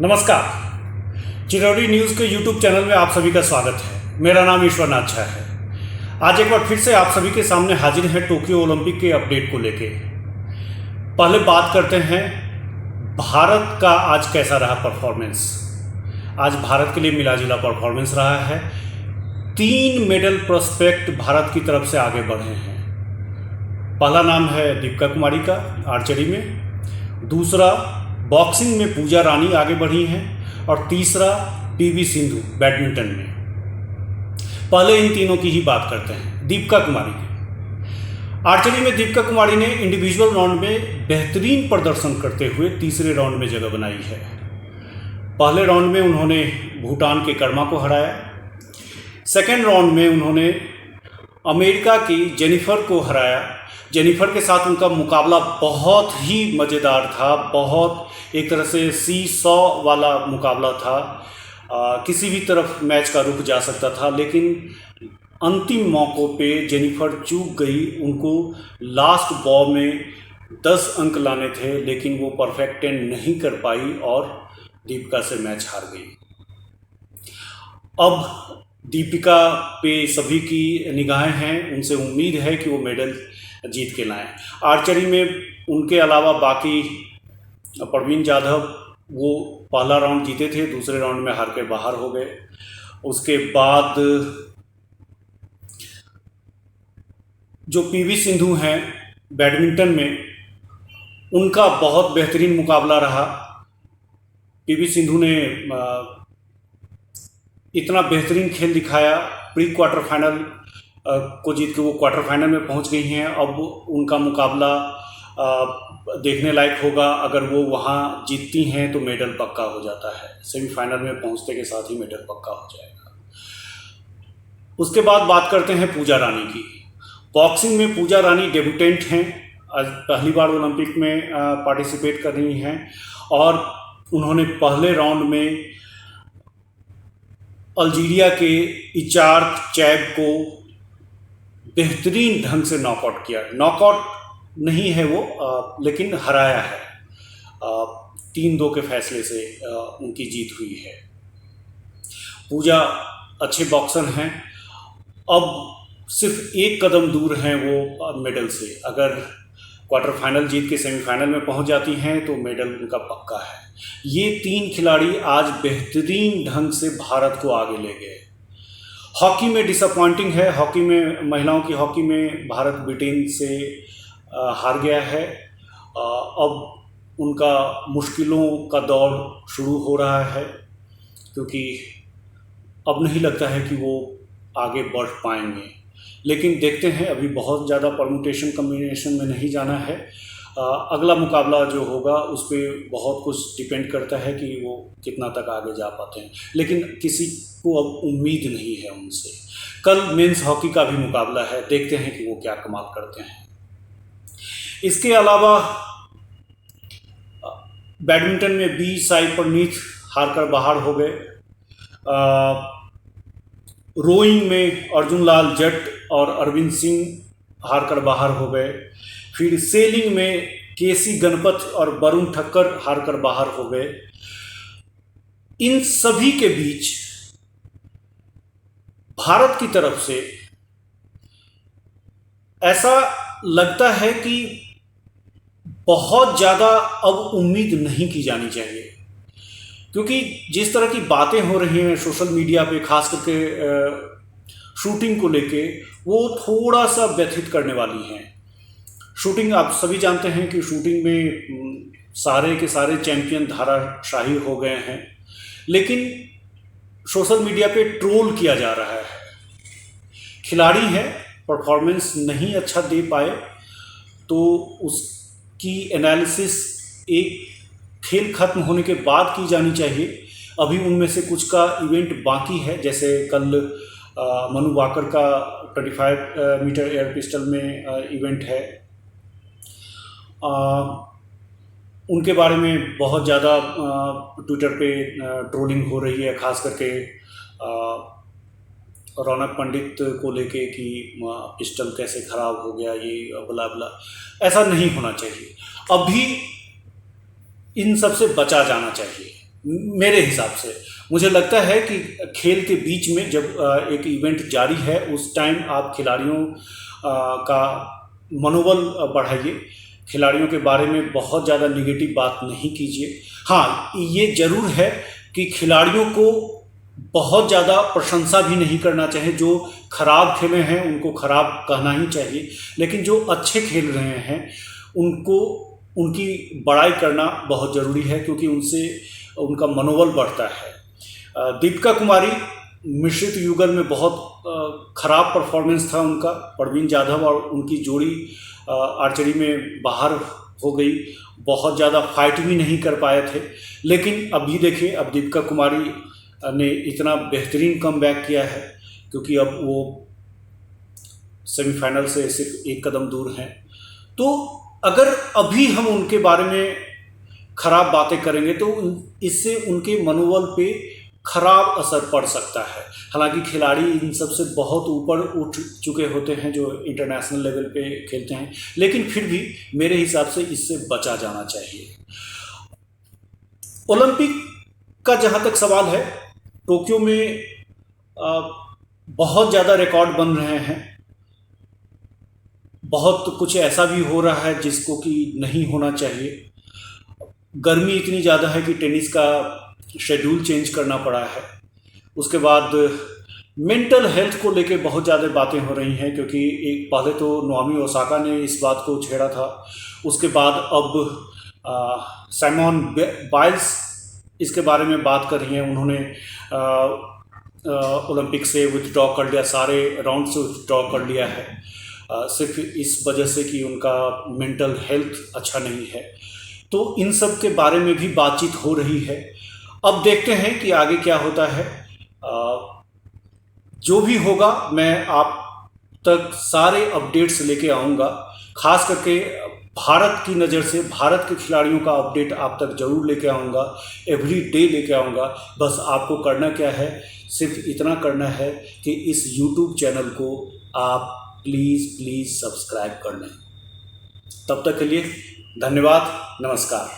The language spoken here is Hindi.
नमस्कार। चिरौरी न्यूज़ के यूट्यूब चैनल में आप सभी का स्वागत है। मेरा नाम ईश्वरनाथ झा है। आज एक बार फिर से आप सभी के सामने हाजिर हैं टोक्यो ओलंपिक के अपडेट को लेके। पहले बात करते हैं भारत का आज कैसा रहा परफॉर्मेंस। आज भारत के लिए मिला जुला परफॉर्मेंस रहा है। 3 मेडल प्रोस्पेक्ट भारत की तरफ से आगे बढ़े हैं। पहला नाम है दीपिका कुमारी का आर्चरी में, दूसरा बॉक्सिंग में पूजा रानी आगे बढ़ी हैं और तीसरा पीवी सिंधु बैडमिंटन में। पहले इन तीनों की ही बात करते हैं। दीपिका कुमारी की आर्चरी में दीपिका कुमारी ने इंडिविजुअल राउंड में बेहतरीन प्रदर्शन करते हुए तीसरे राउंड में जगह बनाई है। पहले राउंड में उन्होंने भूटान के कर्मा को हराया। सेकेंड राउंड में उन्होंने अमेरिका की जेनिफर को हराया। जेनिफर के साथ उनका मुकाबला बहुत ही मज़ेदार था, बहुत एक तरह से सी-सॉ वाला मुकाबला था। किसी भी तरफ मैच का रुख जा सकता था, लेकिन अंतिम मौक़ों पे जेनिफर चूक गई। उनको लास्ट बॉल में 10 अंक लाने थे, लेकिन वो परफेक्ट 10 नहीं कर पाई और दीपिका से मैच हार गई। अब दीपिका पे सभी की निगाहें हैं। उनसे उम्मीद है कि वो मेडल जीत के लाएं। आर्चरी में उनके अलावा बाकी प्रवीण जाधव वो पहला राउंड जीते थे, दूसरे राउंड में हार के बाहर हो गए। उसके बाद जो पीवी सिंधु हैं बैडमिंटन में, उनका बहुत बेहतरीन मुकाबला रहा। पीवी सिंधु ने इतना बेहतरीन खेल दिखाया, प्री क्वार्टर फाइनल को जीत के वो क्वार्टर फाइनल में पहुंच गई हैं। अब उनका मुकाबला देखने लायक होगा। अगर वो वहां जीतती हैं तो मेडल पक्का हो जाता है। सेमीफाइनल में पहुंचते के साथ ही मेडल पक्का हो जाएगा। उसके बाद बात करते हैं पूजा रानी की। बॉक्सिंग में पूजा रानी डेब्यूटेंट हैं, आज पहली बार ओलंपिक में पार्टिसिपेट कर रही हैं और उन्होंने पहले राउंड में अल्जीरिया के इचार्क चैब को बेहतरीन ढंग से नॉकआउट किया। नॉकआउट नहीं है वो, लेकिन हराया है। 3-2 के फैसले से उनकी जीत हुई है। पूजा अच्छे बॉक्सर हैं। अब सिर्फ एक कदम दूर हैं वो मेडल से। अगर क्वार्टर फाइनल जीत के सेमीफाइनल में पहुंच जाती हैं तो मेडल उनका पक्का है। ये 3 खिलाड़ी आज बेहतरीन ढंग से भारत को आगे ले गए। हॉकी में डिसअपॉइंटिंग है। हॉकी में, महिलाओं की हॉकी में भारत ब्रिटेन से हार गया है। अब उनका मुश्किलों का दौर शुरू हो रहा है, क्योंकि अब नहीं लगता है कि वो आगे बढ़ पाएंगे। लेकिन देखते हैं, अभी बहुत ज़्यादा परम्यूटेशन कम्बिनेशन में नहीं जाना है। अगला मुकाबला जो होगा उस पर बहुत कुछ डिपेंड करता है कि वो कितना तक आगे जा पाते हैं, लेकिन किसी को अब उम्मीद नहीं है उनसे। कल मेंस हॉकी का भी मुकाबला है, देखते हैं कि वो क्या कमाल करते हैं। इसके अलावा बैडमिंटन में बी साई प्रणीत हारकर बाहर हो गए। रोइंग में अर्जुन लाल जट और अरविंद सिंह हारकर बाहर हो गए। फिर सेलिंग में केसी गणपत और वरुण ठक्कर हारकर बाहर हो गए। इन सभी के बीच भारत की तरफ से ऐसा लगता है कि बहुत ज़्यादा अब उम्मीद नहीं की जानी चाहिए, क्योंकि जिस तरह की बातें हो रही हैं सोशल मीडिया पे, खास करके शूटिंग को लेके, वो थोड़ा सा व्यथित करने वाली हैं। शूटिंग आप सभी जानते हैं कि शूटिंग में सारे के सारे चैंपियन धाराशाही हो गए हैं, लेकिन सोशल मीडिया पे ट्रोल किया जा रहा है। खिलाड़ी हैं, परफॉर्मेंस नहीं अच्छा दे पाए तो उसकी एनालिसिस एक खेल खत्म होने के बाद की जानी चाहिए। अभी उनमें से कुछ का इवेंट बाकी है, जैसे कल मनु वाकर का 25 मीटर एयर पिस्टल में इवेंट है। उनके बारे में बहुत ज़्यादा ट्विटर पे ट्रोलिंग हो रही है, खास करके रौनक पंडित को लेके कि पिस्टल कैसे ख़राब हो गया, ये बला बला। ऐसा नहीं होना चाहिए। अभी इन सब से बचा जाना चाहिए। मेरे हिसाब से मुझे लगता है कि खेल के बीच में जब एक इवेंट जारी है उस टाइम आप खिलाड़ियों का मनोबल बढ़ाइए, खिलाड़ियों के बारे में बहुत ज़्यादा निगेटिव बात नहीं कीजिए। हाँ, ये ज़रूर है कि खिलाड़ियों को बहुत ज़्यादा प्रशंसा भी नहीं करना चाहिए। जो खराब खेले हैं उनको खराब कहना ही चाहिए, लेकिन जो अच्छे खेल रहे हैं उनको उनकी बड़ाई करना बहुत ज़रूरी है, क्योंकि उनसे उनका मनोबल बढ़ता है। दीपिका कुमारी मिश्रित युगल में बहुत खराब परफॉर्मेंस था उनका। परवीन जाधव और उनकी जोड़ी आर्चरी में बाहर हो गई, बहुत ज़्यादा फाइट भी नहीं कर पाए थे। लेकिन अभी देखिए, अब दीपिका कुमारी ने इतना बेहतरीन कमबैक किया है, क्योंकि अब वो सेमीफाइनल से सिर्फ एक कदम दूर हैं। तो अगर अभी हम उनके बारे में खराब बातें करेंगे तो इससे उनके मनोबल पे खराब असर पड़ सकता है। हालांकि खिलाड़ी इन सब से बहुत ऊपर उठ चुके होते हैं जो इंटरनेशनल लेवल पे खेलते हैं, लेकिन फिर भी मेरे हिसाब से इससे बचा जाना चाहिए। ओलंपिक का जहाँ तक सवाल है, टोक्यो में बहुत ज़्यादा रिकॉर्ड बन रहे हैं, बहुत कुछ ऐसा भी हो रहा है जिसको कि नहीं होना चाहिए। गर्मी इतनी ज़्यादा है कि टेनिस का शेड्यूल चेंज करना पड़ा है। उसके बाद मेंटल हेल्थ को लेके बहुत ज़्यादा बातें हो रही हैं, क्योंकि एक पहले तो नाओमी ओसाका ने इस बात को छेड़ा था, उसके बाद अब साइमोन बाइल्स इसके बारे में बात कर रही हैं। उन्होंने ओलंपिक से विथड्रॉ कर लिया, सारे राउंड से विथड्रॉ कर लिया है, सिर्फ इस वजह से कि उनका मेंटल हेल्थ अच्छा नहीं है। तो इन सब के बारे में भी बातचीत हो रही है। अब देखते हैं कि आगे क्या होता है। जो भी होगा मैं आप तक सारे अपडेट्स लेके आऊँगा, खास करके भारत की नज़र से भारत के खिलाड़ियों का अपडेट आप तक ज़रूर लेके आऊँगा, एवरी डे लेके आऊँगा। बस आपको करना क्या है, सिर्फ इतना करना है कि इस यूट्यूब चैनल को आप प्लीज़ सब्सक्राइब कर लें। तब तक के लिए धन्यवाद, नमस्कार।